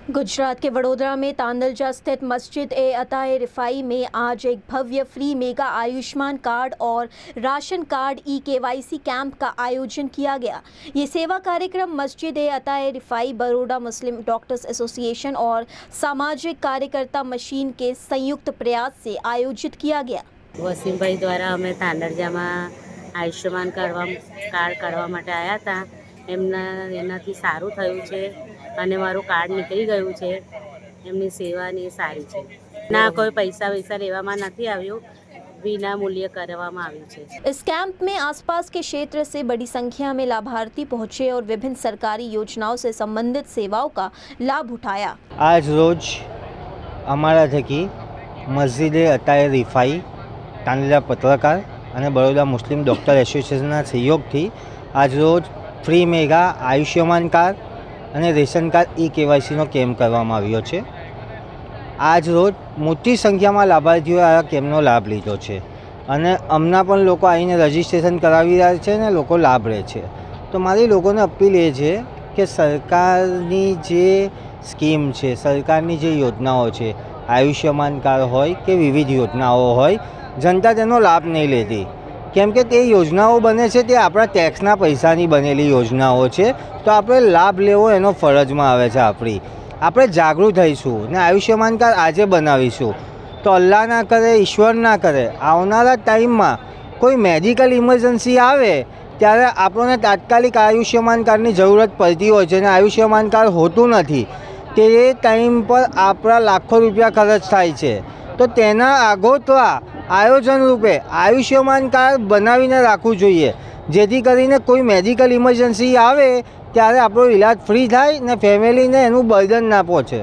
गुजरात के वडोदरा में तांदलजा स्थित मस्जिद ए अताए रिफाई में आज एक भव्य फ्री मेगा आयुष्मान कार्ड और राशन कार्ड ई-केवाईसी कैंप का आयोजन किया गया। ये सेवा कार्यक्रम मस्जिद ए अताए रिफाई, बड़ौदा मुस्लिम डॉक्टर्स एसोसिएशन और सामाजिक कार्यकर्ता मशीन के संयुक्त प्रयास से आयोजित किया गया। वसीम भाई द्वारा अमे तांदलजा में आयुष्मान कार्ड काढवा माटे आया था। एनाथी सारूँ थयुं छे अने मारुं कार्ड निकली गयुं छे। एमनी सेवानी सारी छे। ना कोई पैसा वैसा लेवामां नथी आव्युं, विना मूल्य करवामां आव्युं छे। इस कैंप में आसपास के क्षेत्र से बड़ी संख्या में लाभार्थी पहुंचे और विभिन्न सरकारी योजनाओं से संबंधित सेवाओं का लाभ उठाया। आज रोज अमारा थकी मस्जिदे अताए रिफाई, तांदलजा पत्रकार અને બરોડા મુસ્લિમ ડૉક્ટર એસોસિએશનના સહયોગથી આજ રોજ ફ્રી મેગા આયુષ્યમાન કાર્ડ અને રેશન કાર્ડ ई-केवाईसीનો કેમ્પ કરવામાં આવ્યો છે। આજ રોજ મોટી સંખ્યામાં લાભાર્થીઓએ આ કેમ્પનો લાભ લીધો છે અને હમણાં પણ લોકો આવીને રજિસ્ટ્રેશન કરાવી રહ્યા છે અને લોકો લાભ લે છે। તો મારી લોકોને અપીલ એ છે કે સરકારની જે સ્કીમ છે, સરકારની જે યોજનાઓ છે, આયુષ્યમાન કાર્ડ હોય કે વિવિધ યોજનાઓ હોય, जनता तेनो लाभ नहीं लेती केम के ते योजनाओं बने छे ते आपणा टेक्सना पैसानी बनेली योजनाओं छे। तो आपणे लाभ लेवो एनो फरज में आवे छे। आपणे जागृत थईशुं ने आयुष्यमान कार्ड आजे बनावीशुं तो अल्लाह ना करे, ईश्वर ना करे, आवनारा टाइम में कोई मेडिकल इमरजन्सी आवे त्यारे आपणे तात्कालिक आयुष्यमान कार्डनी जरूरत पड़ती होय छे ने आयुष्यमान कार्ड होतुं नथी। ते टाइम पर आपणा लाखों रुपया खर्च थाय छे। तो तेना आगोतरा आयोजन रूपे आयुष्यमान कार्ड बनावीने राखવું જોઈએ, જેથી કરીને કોઈ મેડિકલ ઇમરજન્સી આવે ત્યારે આપણો ઇલાજ ફ્રી થાય ને ફેમિલીને એનું બર્ડન ના પહોંચે।